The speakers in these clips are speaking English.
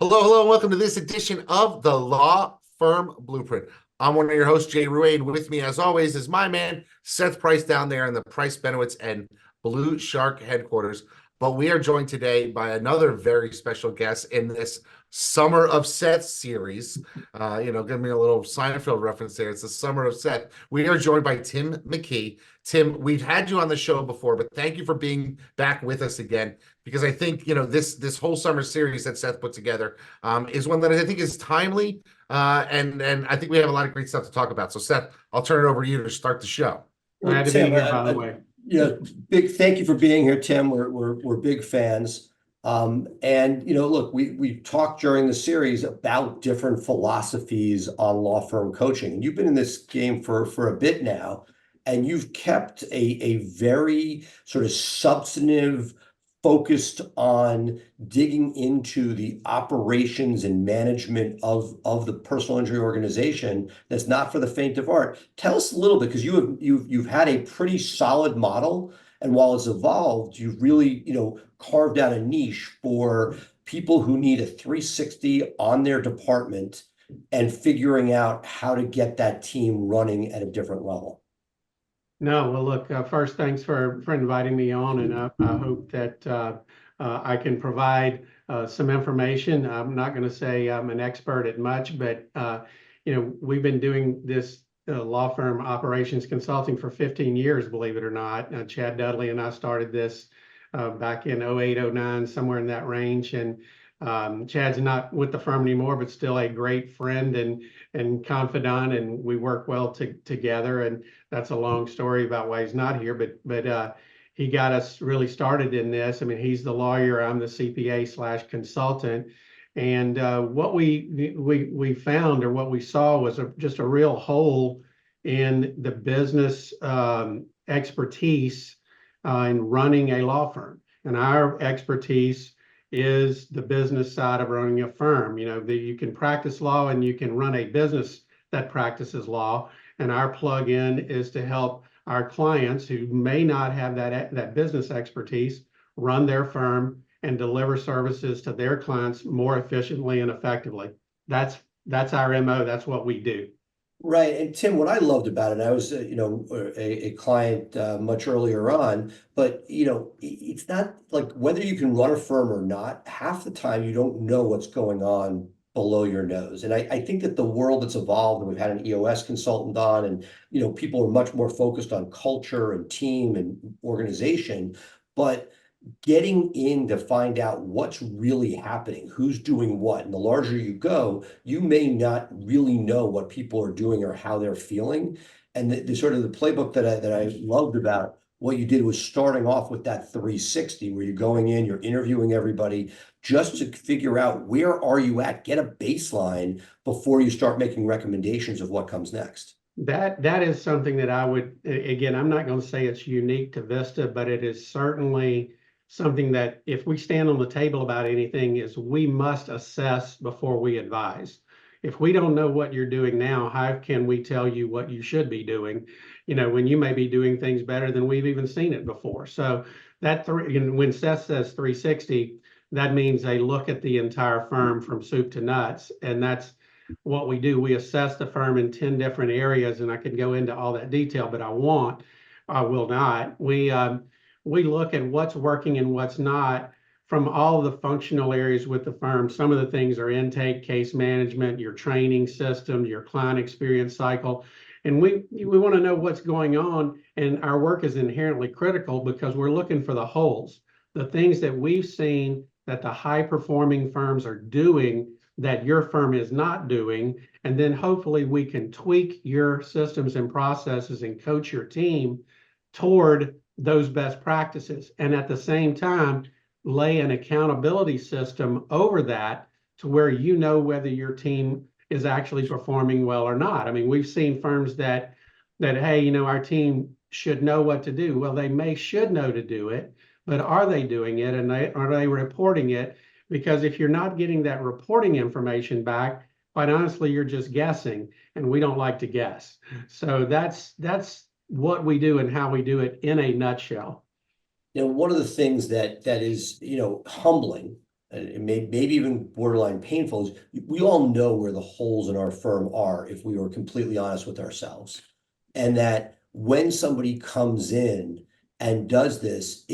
Hello, and welcome to this edition of the Law Firm Blueprint. I'm one of your hosts, Jay Ruane. With me, as always, is my man, Seth Price, down there in the Price Benowitz and Blue Shark headquarters. But we are joined today by another very special guest in this Summer of Seth series. Give me a little Seinfeld reference there. It's the Summer of Seth. We are joined by Tim McKey. Tim, we've had you on the show before, but thank you for being back with us again, because I think this whole summer series that Seth put together is one that I think is timely, and I think we have a lot of great stuff to talk about. So Seth, I'll turn it over to you to start the show. Well, Glad to be Tim, here, by the way. big thank you for being here, Tim. We're big fans. Look, we've talked during the series about different philosophies on law firm coaching, and you've been in this game for a bit now, and you've kept a very sort of substantive, focused on digging into the operations and management of the personal injury organization. That's not for the faint of heart. Tell us a little bit, because you've had a pretty solid model, and while it's evolved, you've really carved out a niche for people who need a 360 on their department and figuring out how to get that team running at a different level. No, well, look, first, thanks for inviting me on, and I hope that I can provide some information. I'm not going to say I'm an expert at much, but we've been doing this law firm operations consulting for 15 years, believe it or not. Chad Dudley and I started this back in 08, 09, somewhere in that range, and Chad's not with the firm anymore, but still a great friend and confidant, and we work well together. And that's a long story about why he's not here, but he got us really started in this. I mean, he's the lawyer, I'm the CPA/consultant, and what we found, or what we saw, was just a real hole in the business expertise in running a law firm. And our expertise is the business side of running a firm. You can practice law and you can run a business that practices law. And our plug-in is to help our clients who may not have that business expertise run their firm and deliver services to their clients more efficiently and effectively. That's our MO. That's what we do. Right. And Tim, what I loved about it, I was, a client much earlier on, but, it's not like whether you can run a firm or not, half the time you don't know what's going on below your nose. And I think that the world that's evolved, and we've had an EOS consultant on, and, people are much more focused on culture and team and organization, but getting in to find out what's really happening, who's doing what. And the larger you go, you may not really know what people are doing or how they're feeling. And the sort of the playbook that I loved about what you did was starting off with that 360, where you're going in, you're interviewing everybody just to figure out where are you at, get a baseline before you start making recommendations of what comes next. That is something that I would, again, I'm not going to say it's unique to Vista, but it is certainly something that, if we stand on the table about anything, is we must assess before we advise. If we don't know what you're doing now, how can we tell you what you should be doing, when you may be doing things better than we've even seen it before? So when Seth says 360, that means they look at the entire firm from soup to nuts. And that's what we do. We assess the firm in 10 different areas, and I could go into all that detail, but I will not. We look at what's working and what's not from all of the functional areas with the firm. Some of the things are intake, case management, your training system, your client experience cycle. And we want to know what's going on. And our work is inherently critical because we're looking for the holes, the things that we've seen that the high performing firms are doing that your firm is not doing. And then hopefully we can tweak your systems and processes and coach your team toward those best practices, and at the same time lay an accountability system over that to where whether your team is actually performing well or not. I mean, we've seen firms that hey, our team should know what to do. Well, they should know to do it, but are they doing it, and are they reporting it? Because if you're not getting that reporting information back, quite honestly, you're just guessing, and we don't like to guess. So that's what we do and how we do it in a nutshell. One of the things that is, humbling, and maybe even borderline painful, is we all know where the holes in our firm are if we were completely honest with ourselves. And that when somebody comes in and does this,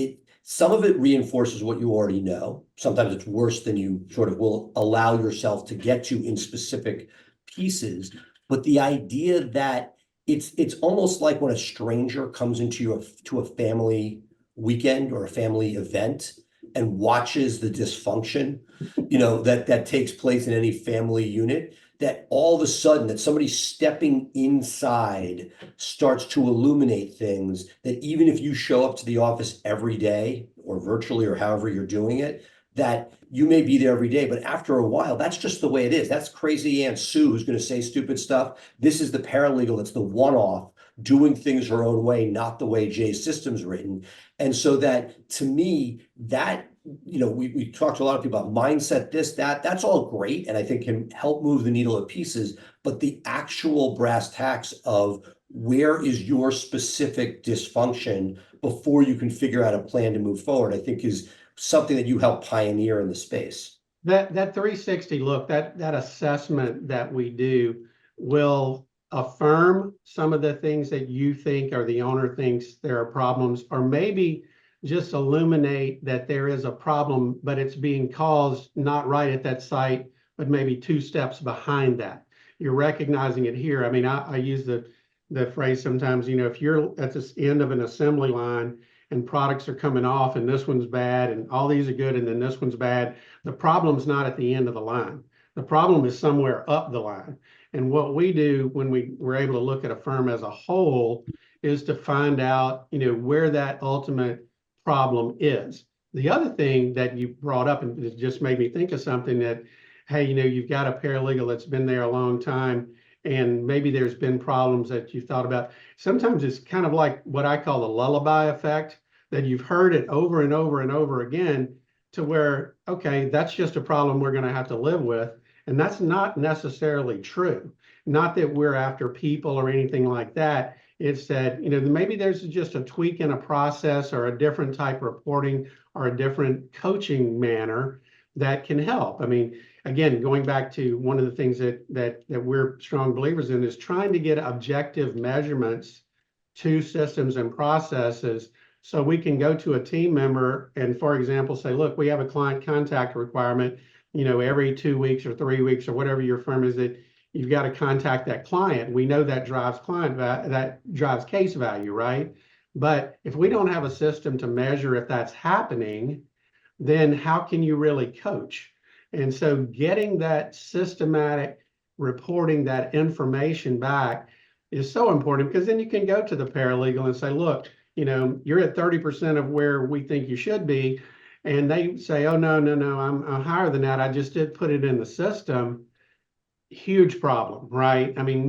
some of it reinforces what you already know. Sometimes it's worse than you sort of will allow yourself to get to in specific pieces. But the idea that it's almost like when a stranger comes into a family weekend or a family event and watches the dysfunction, that takes place in any family unit, that all of a sudden that somebody stepping inside starts to illuminate things that even if you show up to the office every day or virtually or however you're doing it, that you may be there every day, but after a while, that's just the way it is. That's crazy Aunt Sue who's going to say stupid stuff. This is the paralegal that's the one-off doing things her own way, not the way Jay's system's written. And so that, to me, that, we talked to a lot of people about mindset, that's all great, and I think can help move the needle at pieces, but the actual brass tacks of where is your specific dysfunction before you can figure out a plan to move forward, I think is something that you help pioneer in the space. That 360 look, that assessment that we do will affirm some of the things that you think or the owner thinks there are problems, or maybe just illuminate that there is a problem, but it's being caused not right at that site, but maybe 2 steps behind that. You're recognizing it here. I mean, I use the phrase sometimes, if you're at the end of an assembly line and products are coming off and this one's bad and all these are good and then this one's bad, the problem's not at the end of the line. The problem is somewhere up the line. And what we do when we're able to look at a firm as a whole is to find out, where that ultimate problem is. The other thing that you brought up, and it just made me think of something that, hey, you've got a paralegal that's been there a long time, and maybe there's been problems that you thought about. Sometimes it's kind of like what I call the lullaby effect, that you've heard it over and over and over again to where, okay, that's just a problem we're going to have to live with. And that's not necessarily true. Not that we're after people or anything like that. It's that, maybe there's just a tweak in a process or a different type of reporting or a different coaching manner that can help. I mean, again, going back to one of the things that we're strong believers in is trying to get objective measurements to systems and processes so we can go to a team member and, for example, say, look, we have a client contact requirement, every 2 weeks or 3 weeks or whatever your firm is, that you've got to contact that client. We know that drives that drives case value, right? But if we don't have a system to measure if that's happening, then how can you really coach? And so getting that systematic reporting, that information back is so important, because then you can go to the paralegal and say, look, you're at 30% of where we think you should be. And they say, oh, no, I'm higher than that. I just did put it in the system. Huge problem, right? I mean,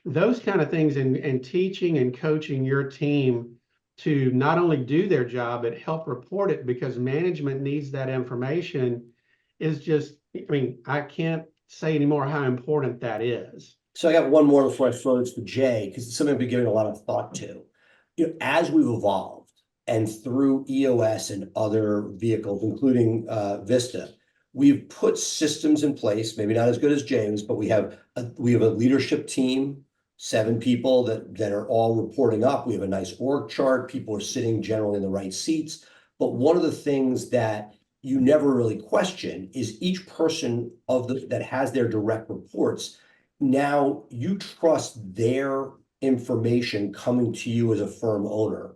those kind of things, and teaching and coaching your team to not only do their job, but help report it, because management needs that information, is just, I can't say anymore how important that is. So I got one more before I throw this to Jay, because it's something I've been giving a lot of thought to. As we've evolved and through EOS and other vehicles, including Vista, we've put systems in place, maybe not as good as James, but we have a leadership team, 7 people that are all reporting up. We have a nice org chart. People are sitting generally in the right seats. But one of the things that you never really question is each person that has their direct reports. Now you trust their information coming to you as a firm owner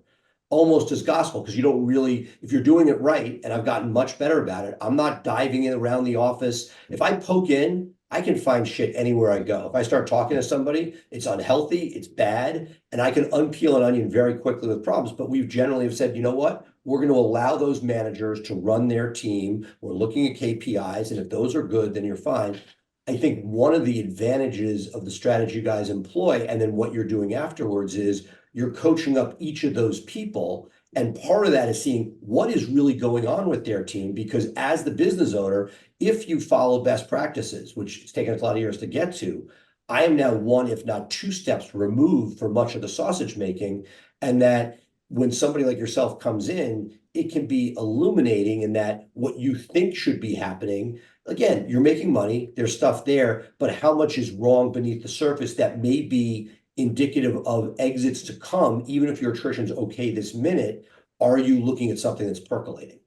almost as gospel, because you don't really, if you're doing it right, and I've gotten much better about it, I'm not diving in around the office. If I poke in, I can find shit anywhere I go. If I start talking to somebody, it's unhealthy, it's bad, and I can unpeel an onion very quickly with problems. But we've generally have said, you know what? We're going to allow those managers to run their team. We're looking at KPIs, and if those are good, then you're fine. I think one of the advantages of the strategy you guys employ, and then what you're doing afterwards, is you're coaching up each of those people. And part of that is seeing what is really going on with their team, because as the business owner, if you follow best practices, which it's taken us a lot of years to get to, I am now 1, if not 2 steps removed from much of the sausage making. And that when somebody like yourself comes in, it can be illuminating in that what you think should be happening. Again, you're making money, there's stuff there, but how much is wrong beneath the surface that may be indicative of exits to come, even if your attrition's okay this minute? Are you looking at something that's percolating?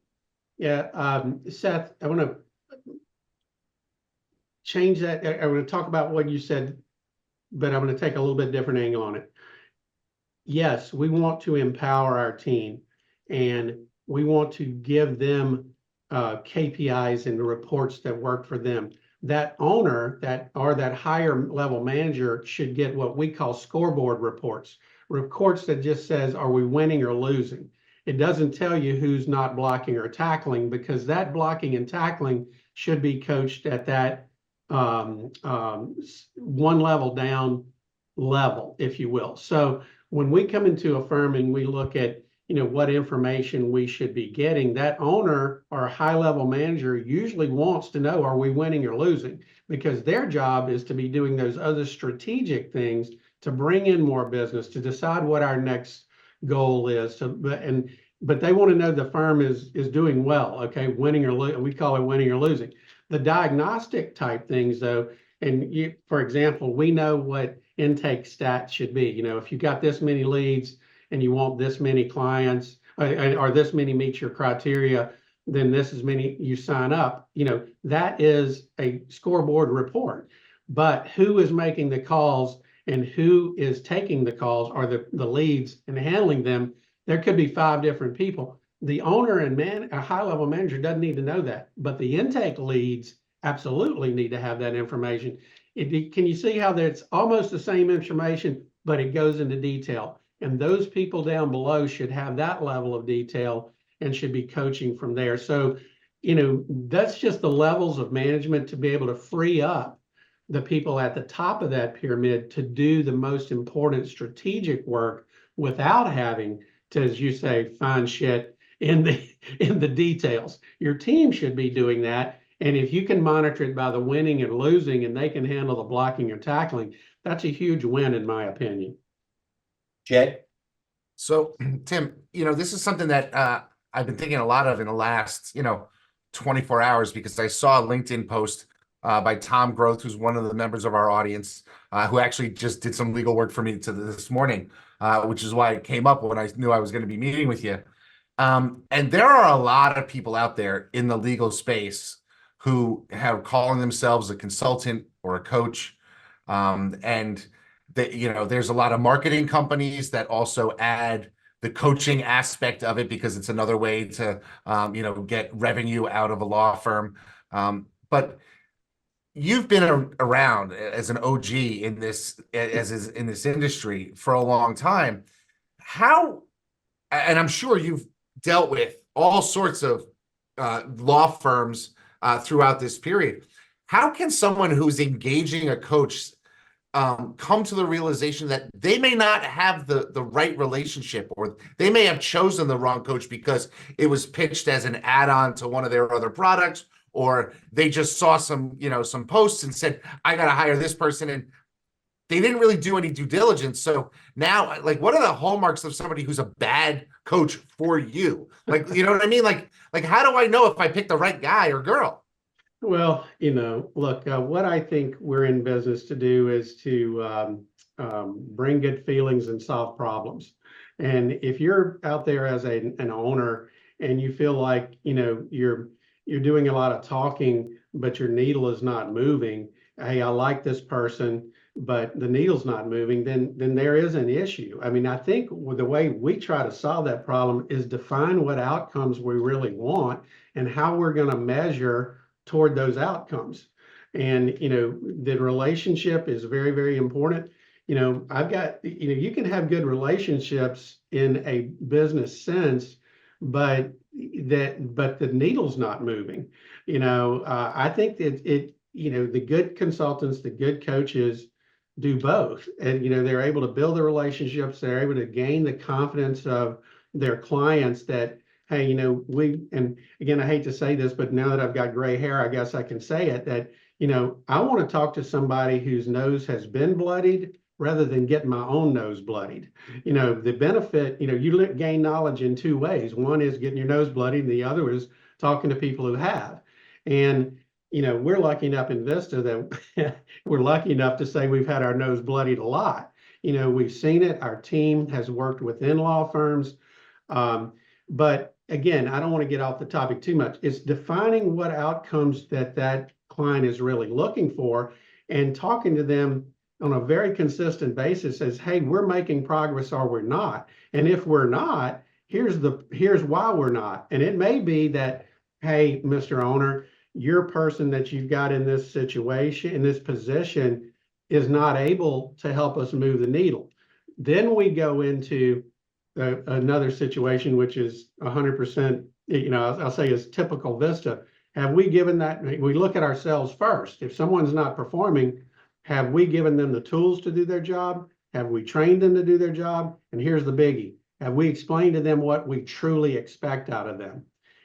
Yeah, Seth, I want to change that. I want to talk about what you said, but I'm going to take a little bit different angle on it. Yes, we want to empower our team, and we want to give them KPIs and reports that work for them. That owner or that higher level manager should get what we call scoreboard reports that just says, are we winning or losing? It doesn't tell you who's not blocking or tackling, because that blocking and tackling should be coached at that one level down level, if you will. So when we come into a firm and we look at, what information we should be getting, that owner or high-level manager usually wants to know, are we winning or losing? Because their job is to be doing those other strategic things to bring in more business, to decide what our next goal is. But they want to know the firm is doing well, okay, winning or losing. We call it winning or losing. The diagnostic type things, though, and for example, we know what intake stats should be. If you got this many leads and you want this many clients, or this many meet your criteria, then this is many you sign up. That is a scoreboard report. But who is making the calls and who is taking the calls, or the leads and handling them? There could be 5 different people. The owner and a high-level manager doesn't need to know that, but the intake leads absolutely need to have that information. Can you see how that's almost the same information, but it goes into detail? And those people down below should have that level of detail and should be coaching from there. So, that's just the levels of management to be able to free up the people at the top of that pyramid to do the most important strategic work without having to, as you say, find shit in the details. Your team should be doing that. And if you can monitor it by the winning and losing, and they can handle the blocking or tackling, that's a huge win, in my opinion. Jay? So, Tim, this is something that I've been thinking a lot of in the last, 24 hours, because I saw a LinkedIn post by Tom Groth, who's one of the members of our audience, who actually just did some legal work for me this morning, which is why it came up when I knew I was going to be meeting with you. And there are a lot of people out there in the legal space who have calling themselves a consultant or a coach, and there's a lot of marketing companies that also add the coaching aspect of it, because it's another way to get revenue out of a law firm. But you've been around as an OG in this industry for a long time. And I'm sure you've dealt with all sorts of law firms throughout this period. How can someone who's engaging a coach come to the realization that they may not have the right relationship, or they may have chosen the wrong coach because it was pitched as an add-on to one of their other products, or they just saw some posts and said, I got to hire this person, and they didn't really do any due diligence. So now, what are the hallmarks of somebody who's a bad coach for you? You know what I mean? Like how do I know if I picked the right guy or girl? Well, look, what I think we're in business to do is to bring good feelings and solve problems. And if you're out there as an owner and you feel like, you're doing a lot of talking, but your needle is not moving, hey, I like this person, but the needle's not moving, then there is an issue. I mean, I think the way we try to solve that problem is define what outcomes we really want and how we're going to measure toward those outcomes. And, the relationship is very, very important. I've got, you can have good relationships in a business sense, but the needle's not moving. I think that the good consultants, the good coaches do both. And, they're able to build the relationships. They're able to gain the confidence of their clients that, hey, and again, I hate to say this, but now that I've got gray hair, I guess I can say it, that, I want to talk to somebody whose nose has been bloodied rather than getting my own nose bloodied. The benefit, you gain knowledge in two ways. One is getting your nose bloodied, and the other is talking to people who have. And, we're lucky enough in Vista that we're lucky enough to say we've had our nose bloodied a lot. We've seen it. Our team has worked within law firms. But again, I don't want to get off the topic too much. It's defining what outcomes that client is really looking for and talking to them on a very consistent basis as, hey, we're making progress or we're not. And if we're not, here's why we're not. And it may be that, hey, Mr. Owner, your person that you've got in this situation, in this position, is not able to help us move the needle. Then we go into another situation, which is 100%, I'll say is typical Vista. Have we given that? We look at ourselves first. If someone's not performing, have we given them the tools to do their job? Have we trained them to do their job? And here's the biggie. Have we explained to them what we truly expect out of them?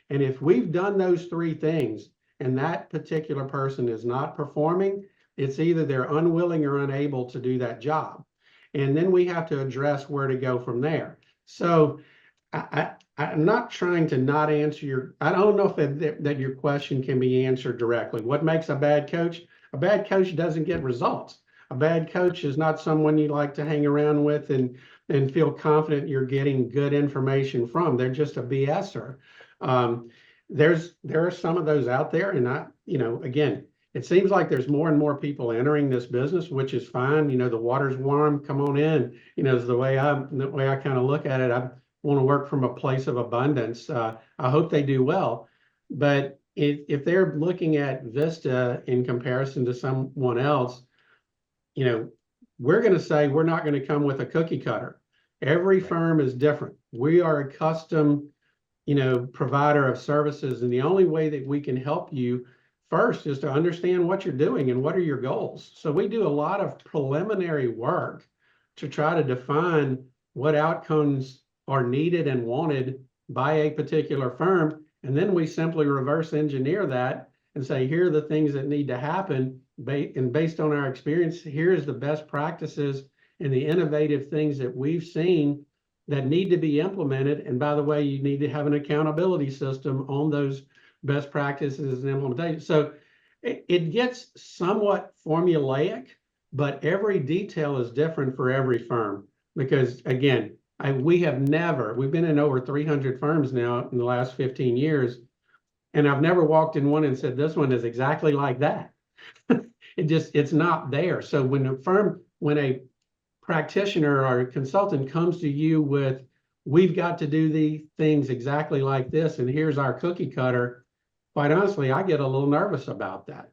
And if we've done those three things and that particular person is not performing, it's either they're unwilling or unable to do that job. And then we have to address where to go from there. So I'm not trying to not answer I don't know if that your question can be answered directly. What makes a bad coach? A bad coach doesn't get results. A bad coach is not someone you like to hang around with and feel confident you're getting good information from. They're just a BSer. There are some of those out there, and again, it seems like there's more and more people entering this business, which is fine. The water's warm, come on in, is the way I kind of look at it. I want to work from a place of abundance. I hope they do well. But if they're looking at Vista in comparison to someone else, we're going to say we're not going to come with a cookie cutter. Every firm is different. We are a custom, provider of services. And the only way that we can help you first is to understand what you're doing and what are your goals. So we do a lot of preliminary work to try to define what outcomes are needed and wanted by a particular firm. And then we simply reverse engineer that and say, here are the things that need to happen. And based on our experience, here's the best practices and the innovative things that we've seen that need to be implemented. And by the way, you need to have an accountability system on those best practices and implementation. So it gets somewhat formulaic, but every detail is different for every firm. Because again, we've been in over 300 firms now in the last 15 years, and I've never walked in one and said, this one is exactly like that. It's not there. So when a practitioner or a consultant comes to you with, we've got to do the things exactly like this, and here's our cookie cutter, quite honestly, I get a little nervous about that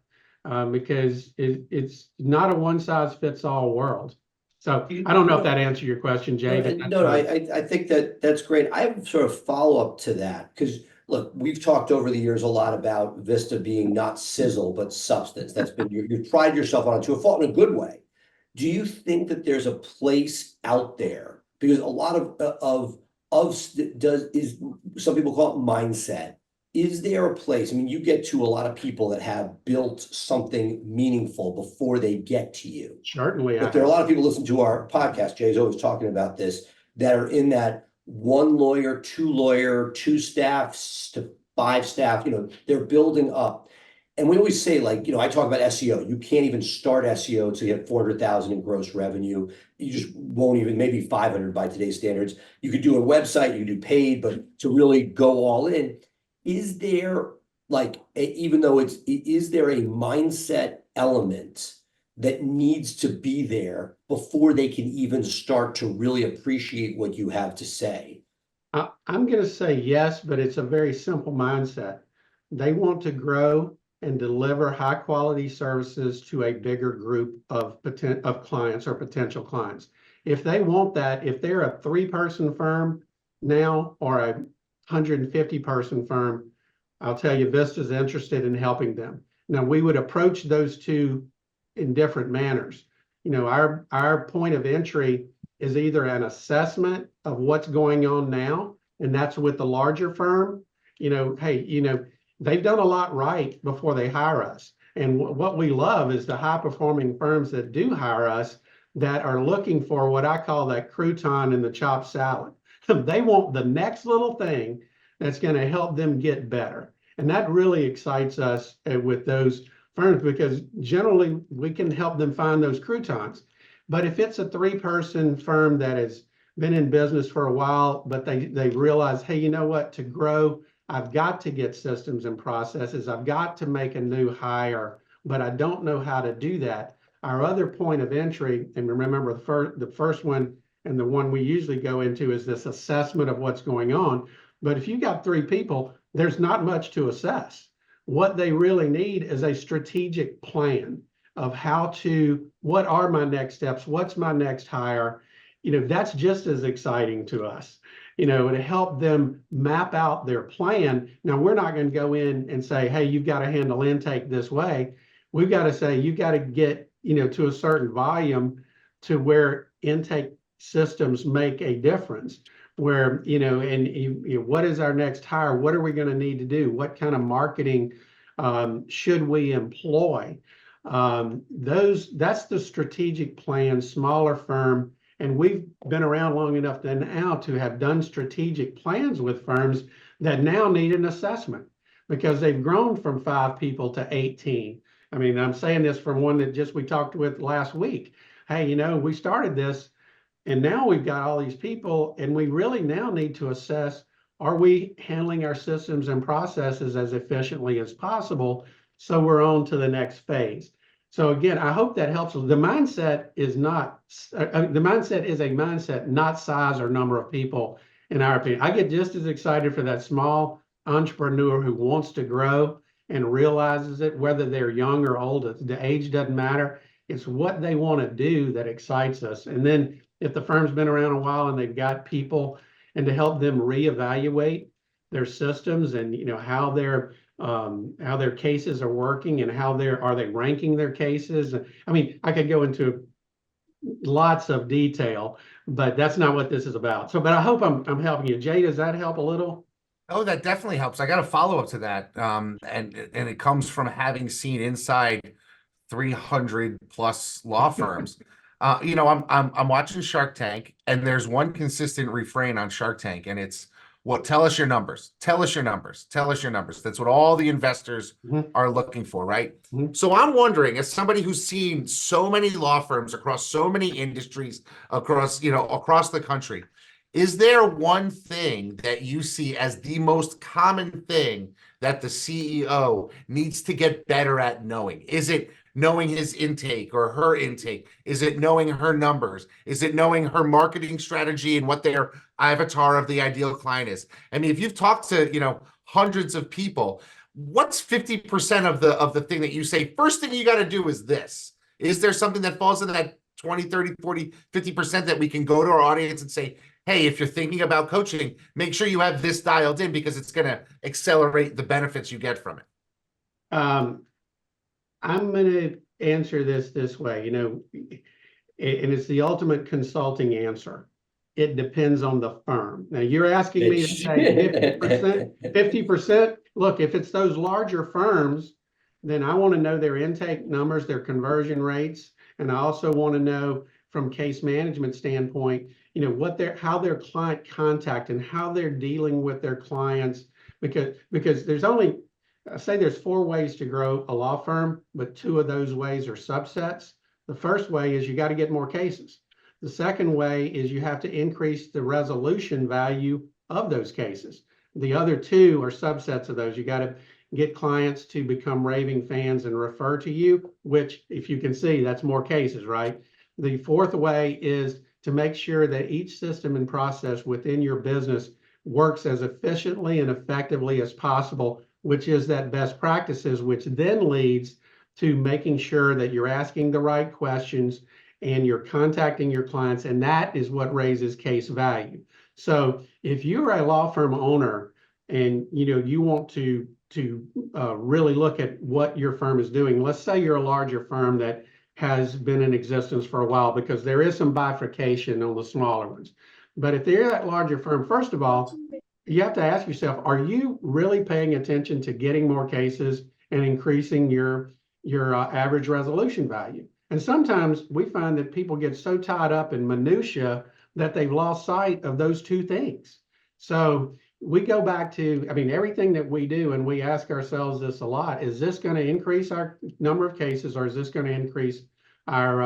because it's not a one-size-fits-all world. So I don't know if that answered your question, Jay. I think that's great. I have sort of follow-up to that because, look, we've talked over the years a lot about Vista being not sizzle, but substance. That's been, you've tried yourself on it to a fault in a good way. Do you think that there's a place out there? Because a lot is some people call it mindset. Is there a place? I mean, you get to a lot of people that have built something meaningful before they get to you. Certainly. But there are a lot of people listening to our podcast, Jay's always talking about this, that are in that one lawyer, two staffs to 5 staff, they're building up. And we always say, like, I talk about SEO. You can't even start SEO until you have 400,000 in gross revenue. You just won't even, maybe 500 by today's standards. You could do a website, you could do paid, but to really go all in, is there is there a mindset element that needs to be there before they can even start to really appreciate what you have to say? I'm going to say yes, but it's a very simple mindset. They want to grow and deliver high quality services to a bigger group of clients or potential clients. If they want that, if they're a 3-person firm now or a 150-person firm, I'll tell you, Vista's interested in helping them. Now, we would approach those two in different manners. Our point of entry is either an assessment of what's going on now, and that's with the larger firm. They've done a lot right before they hire us. And what we love is the high performing firms that do hire us, that are looking for what I call that crouton in the chopped salad. They want the next little thing that's going to help them get better. And that really excites us with those firms, because generally we can help them find those croutons. But if it's a 3-person firm that has been in business for a while, but they realize, hey, you know what, to grow, I've got to get systems and processes. I've got to make a new hire, but I don't know how to do that. Our other point of entry, and remember the first one and the one we usually go into, is this assessment of what's going on. But if you got 3 people, there's not much to assess. What they really need is a strategic plan of what are my next steps? What's my next hire? That's just as exciting to us, to help them map out their plan. Now, we're not going to go in and say, hey, you've got to handle intake this way. We've got to say, you've got to get, to a certain volume to where intake systems make a difference. Where, what is our next hire? What are we going to need to do? What kind of marketing should we employ? That's the strategic plan, smaller firm. And we've been around long enough now to have done strategic plans with firms that now need an assessment because they've grown from 5 people to 18. I mean, I'm saying this from one that we talked with last week. Hey, we started this, and now we've got all these people, and we really now need to assess, are we handling our systems and processes as efficiently as possible so we're on to the next phase? So again, I hope that helps. The mindset is a mindset, not size or number of people, in our opinion. I get just as excited for that small entrepreneur who wants to grow and realizes it, whether they're young or old. The age doesn't matter. It's what they want to do that excites us. And then if the firm's been around a while and they've got people, and to help them reevaluate their systems and how their cases are working and are they ranking their cases. I mean, I could go into lots of detail, but that's not what this is about. But I hope I'm helping you. Jay, does that help a little? Oh, that definitely helps. I got a follow-up to that. And it comes from having seen inside 300 plus law firms. I'm watching Shark Tank, and there's one consistent refrain on Shark Tank, and it's, tell us your numbers, tell us your numbers, tell us your numbers. That's what all the investors are looking for, right? So I'm wondering, as somebody who's seen so many law firms across so many industries, across the country, is there one thing that you see as the most common thing that the CEO needs to get better at knowing? Is it knowing his intake or her intake? Is it knowing her numbers? Is it knowing her marketing strategy and what their avatar of the ideal client is? I mean, if you've talked to, hundreds of people, what's 50% of the thing that you say, first thing you got to do is this? Is there something that falls in that 20, 30, 40, 50% that we can go to our audience and say, hey, if you're thinking about coaching, make sure you have this dialed in because it's going to accelerate the benefits you get from it? I'm going to answer this way, and it's the ultimate consulting answer. It depends on the firm. Now, you're asking me to say 50%, 50%. Look, if it's those larger firms, then I want to know their intake numbers, their conversion rates, and I also want to know from case management standpoint, how their client contact and how they're dealing with their clients, because there's only, I say there's 4 ways to grow a law firm, but 2 of those ways are subsets. The first way is you got to get more cases. The second way is you have to increase the resolution value of those cases. The other 2 are subsets of those. You got to get clients to become raving fans and refer to you, which, if you can see, that's more cases, right? The 4th way is to make sure that each system and process within your business works as efficiently and effectively as possible, which is that best practices, which then leads to making sure that you're asking the right questions and you're contacting your clients, and that is what raises case value. So if you're a law firm owner and you want to really look at what your firm is doing, let's say you're a larger firm that has been in existence for a while, because there is some bifurcation on the smaller ones. But if they're that larger firm, first of all, you have to ask yourself, are you really paying attention to getting more cases and increasing your average resolution value? And sometimes we find that people get so tied up in minutia that they've lost sight of those two things. So we go back to, I mean, everything that we do, and we ask ourselves this a lot, is this going to increase our number of cases, or is this going to increase our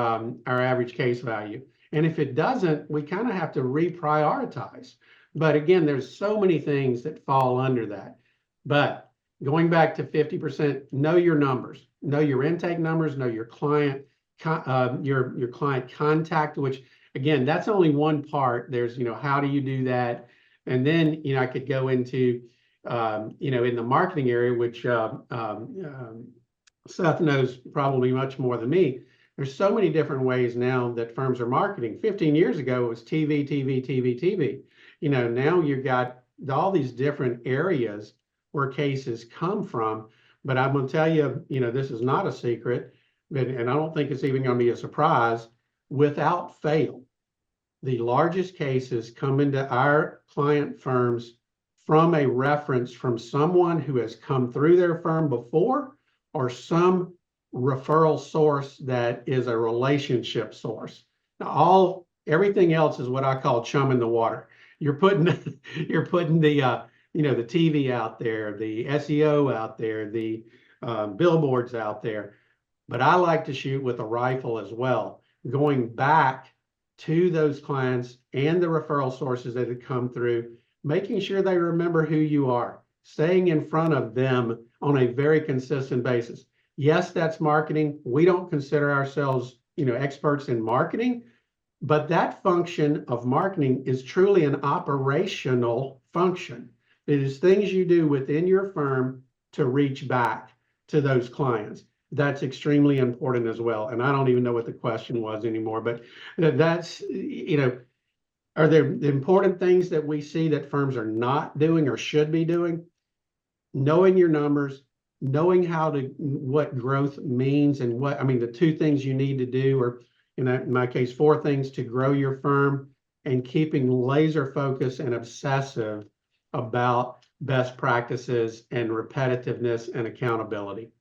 average case value? And if it doesn't, we kind of have to reprioritize. But again, there's so many things that fall under that. But going back to 50%, know your numbers, know your intake numbers, know your client, your client contact, which again, that's only one part. There's, how do you do that? And then, I could go into, in the marketing area, which Seth knows probably much more than me. There's so many different ways now that firms are marketing. 15 years ago, it was TV, TV, TV, TV. Now you've got all these different areas where cases come from. But I'm going to tell you, this is not a secret, and I don't think it's even going to be a surprise. Without fail, the largest cases come into our client firms from a reference from someone who has come through their firm before, or some referral source that is a relationship source. Now, everything else is what I call chum in the water. You're putting the the TV out there, the SEO out there, the billboards out there. But I like to shoot with a rifle as well, going back to those clients and the referral sources that have come through, making sure they remember who you are, staying in front of them on a very consistent basis. Yes, that's marketing. We don't consider ourselves, experts in marketing, but that function of marketing is truly an operational function. It is things you do within your firm to reach back to those clients. That's extremely important as well. And I don't even know what the question was anymore, but that's, are there the important things that we see that firms are not doing or should be doing? Knowing your numbers, knowing what growth means, and the two things you need to do, or in my case, 4 things to grow your firm, and keeping laser focused and obsessive about best practices and repetitiveness and accountability.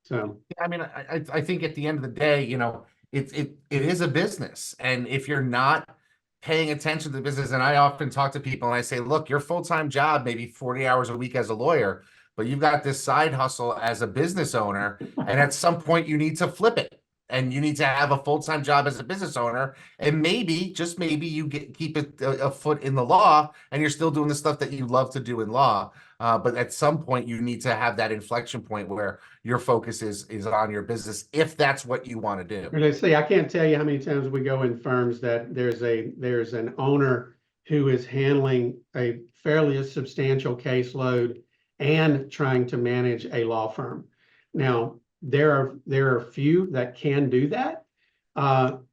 So, I think at the end of the day, it is a business. And if you're not paying attention to the business, and I often talk to people and I say, look, your full-time job, maybe 40 hours a week as a lawyer, but you've got this side hustle as a business owner. And at some point you need to flip it, and you need to have a full-time job as a business owner. And maybe, just maybe, you keep a foot in the law, and you're still doing the stuff that you love to do in law. But at some point you need to have that inflection point where your focus is on your business, if that's what you want to do. And I say, I can't tell you how many times we go in firms that there's an owner who is handling a fairly substantial caseload and trying to manage a law firm. Now, there are few that can do that,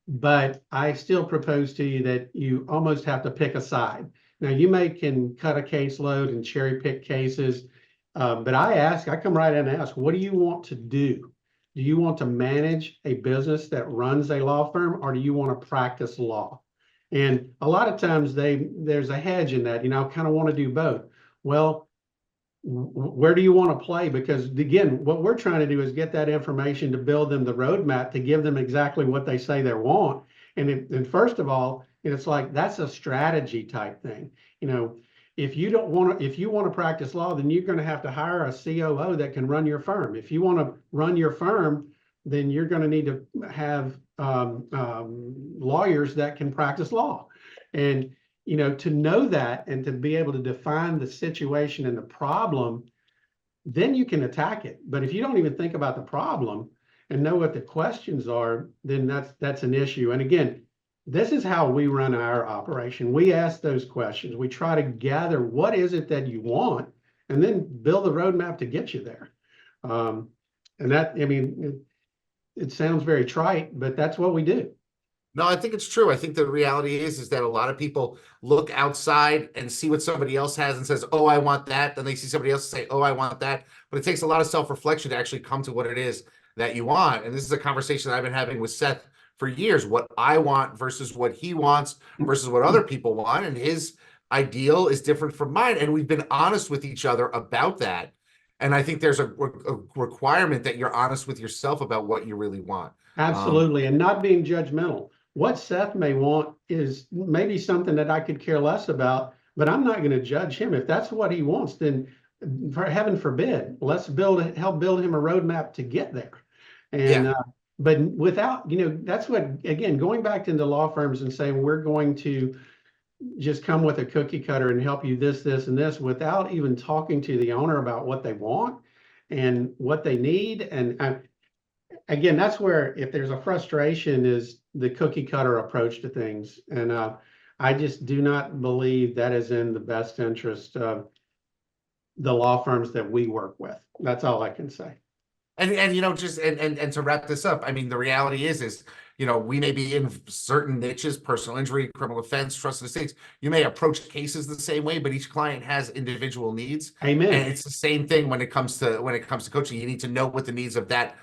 but I still propose to you that you almost have to pick a side. Now, you can cut a caseload and cherry pick cases, but I come right in and ask, what do you want to do? Do you want to manage a business that runs a law firm, or do you want to practice law? And a lot of times there's a hedge in that, I kind of want to do both. Well, where do you want to play? Because again, what we're trying to do is get that information to build them the roadmap to give them exactly what they say they want. And first of all, it's like, that's a strategy type thing. If you want to practice law, then you're going to have to hire a COO that can run your firm. If you want to run your firm, then you're going to need to have lawyers that can practice law. And to know that and to be able to define the situation and the problem, then you can attack it. But if you don't even think about the problem and know what the questions are, then that's an issue. And again, this is how we run our operation. We ask those questions. We try to gather what is it that you want, and then build a roadmap to get you there. And that, it sounds very trite, but that's what we do. No, I think it's true. I think the reality is that a lot of people look outside and see what somebody else has and says, oh, I want that. Then they see somebody else say, oh, I want that. But it takes a lot of self-reflection to actually come to what it is that you want. And this is a conversation that I've been having with Seth for years, what I want versus what he wants versus what other people want. And his ideal is different from mine. And we've been honest with each other about that. And I think there's a requirement that you're honest with yourself about what you really want. Absolutely. And not being judgmental. What Seth may want is maybe something that I could care less about, but I'm not going to judge him. If that's what he wants, then for heaven forbid, let's help build him a roadmap to get there. And, but without, that's what, again, going back into law firms and saying, we're going to just come with a cookie cutter and help you this, and this, without even talking to the owner about what they want and what they need. And again, that's where, if there's a frustration, is the cookie cutter approach to things. And I just do not believe that is in the best interest of the law firms that we work with. That's all I can say. And just and to wrap this up, I mean, the reality is we may be in certain niches, personal injury, criminal offense, trust and estates. You may approach cases the same way, but each client has individual needs. Amen. And it's the same thing when it comes to coaching. You need to know what the needs of that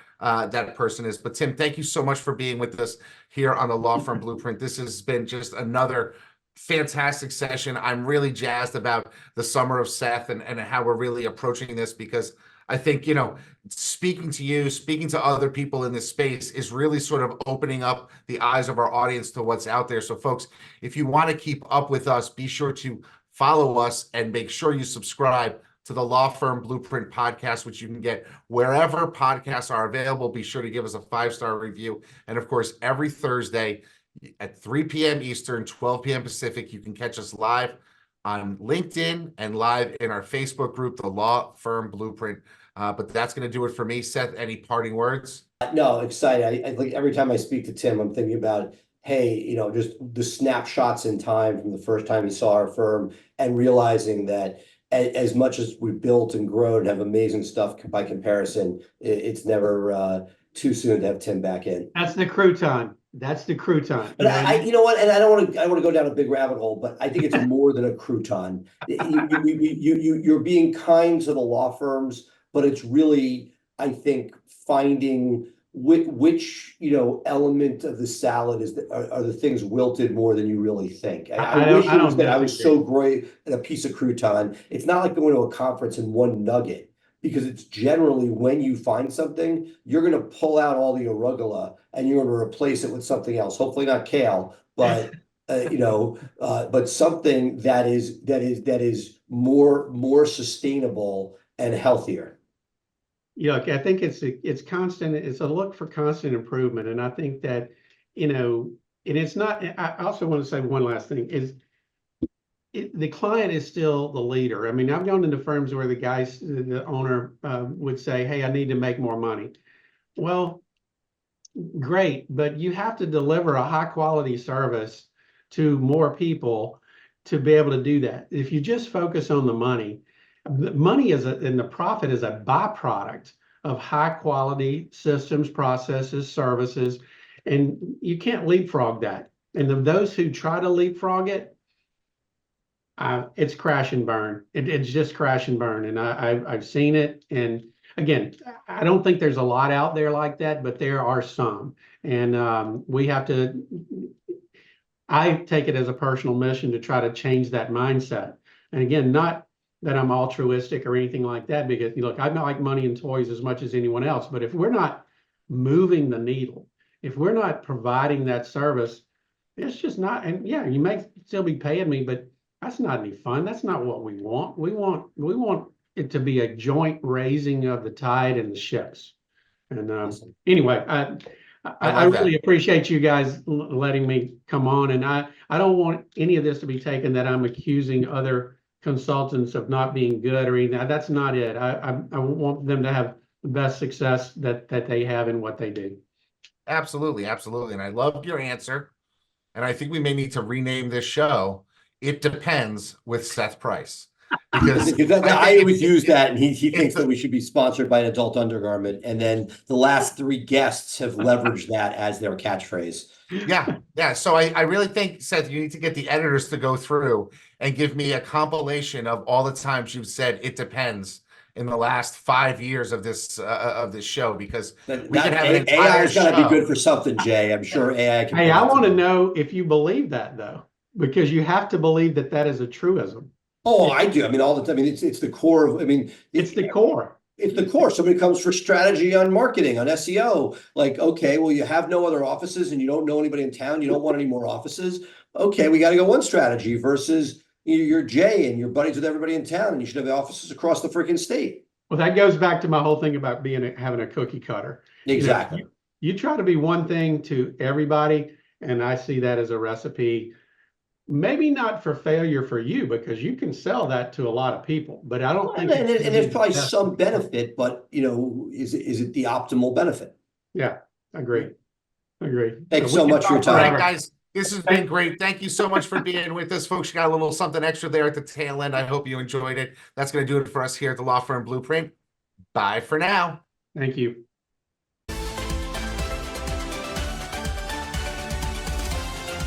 person is. But Tim, thank you so much for being with us here on the Law Firm Blueprint. This has been just another fantastic session. I'm really jazzed about the summer of Seth and how we're really approaching this, because I think, speaking to you, speaking to other people in this space is really sort of opening up the eyes of our audience to what's out there. So folks, if you want to keep up with us, be sure to follow us and make sure you subscribe to the Law Firm Blueprint podcast, which you can get wherever podcasts are available. Be sure to give us a 5-star review. And of course, every Thursday at 3 p.m. Eastern, 12 p.m. Pacific, you can catch us live on LinkedIn and live in our Facebook group, the Law Firm Blueprint. But that's going to do it for me. Seth, any parting words? No, excited. I like every time I speak to Tim, I'm thinking about, hey, just the snapshots in time from the first time he saw our firm, and realizing that as much as we've built and grown and have amazing stuff by comparison, it's never too soon to have Tim back in. That's the crouton. That's the crouton. But you know what? And I don't want to go down a big rabbit hole, but I think it's more than a crouton. You're being kind to the law firms, but it's really, I think, finding which element of the salad are the things wilted more than you really think. I wish it was that I was so great at a piece of crouton. It's not like going to a conference and one nugget, because it's generally, when you find something, you're going to pull out all the arugula and you're going to replace it with something else. Hopefully not kale, but but something that is more sustainable and healthier. Look, I think it's constant. It's a look for constant improvement, and I think that and it's not. I also want to say one last thing is, the client is still the leader. I mean, I've gone into firms where the owner would say, "Hey, I need to make more money." Well, great, but you have to deliver a high quality service to more people to be able to do that. If you just focus on the money and the profit is a byproduct of high quality systems, processes, services, and you can't leapfrog that. And those who try to leapfrog it, it's crash and burn. It's just crash and burn. And I've seen it. And again, I don't think there's a lot out there like that, but there are some. And we have to, I take it as a personal mission to try to change that mindset. And again, not that I'm altruistic or anything like that, because look, I like money and toys as much as anyone else. But if we're not moving the needle, if we're not providing that service, it's just not. And yeah, you may still be paying me, but that's not any fun. That's not what we want. We want it to be a joint raising of the tide and the ships. And anyway, I really appreciate you guys letting me come on. And I don't want any of this to be taken that I'm accusing other consultants of not being good or anything. That's not it. I want them to have the best success that they have in what they do. Absolutely. And I loved your answer. And I think we may need to rename this show "It Depends" with Seth Price. Because I always use that, and he thinks that we should be sponsored by an adult undergarment, and then the last 3 guests have leveraged that as their catchphrase. Yeah. So I really think, Seth, you need to get the editors to go through and give me a compilation of all the times you've said "it depends" in the last 5 years of this show, because we can have an entire AI is going to be good for something, Jay. I'm sure AI can. Hey, I want to know if you believe that, though, because you have to believe that is a truism. Oh, I do. I mean, all the time. I mean, it's the core of. I mean, it's the core. It's the core. Somebody comes for strategy on marketing, on SEO. Like, okay, well, you have no other offices and you don't know anybody in town. You don't want any more offices. Okay, we got to go one strategy versus you're Jay and you're buddies with everybody in town and you should have offices across the freaking state. Well, that goes back to my whole thing about having a cookie cutter. Exactly. You know, you try to be one thing to everybody, and I see that as a recipe. Maybe not for failure for you, because you can sell that to a lot of people, but I don't think. And there's probably some benefit, but is it the optimal benefit? Yeah, agree. Thanks so much for your All right, time. guys, this has been great. Thank you so much for being with us, folks. You got a little something extra there at the tail end. I hope you enjoyed it. That's going to do it for us here at the Law Firm Blueprint. Bye for now. Thank you.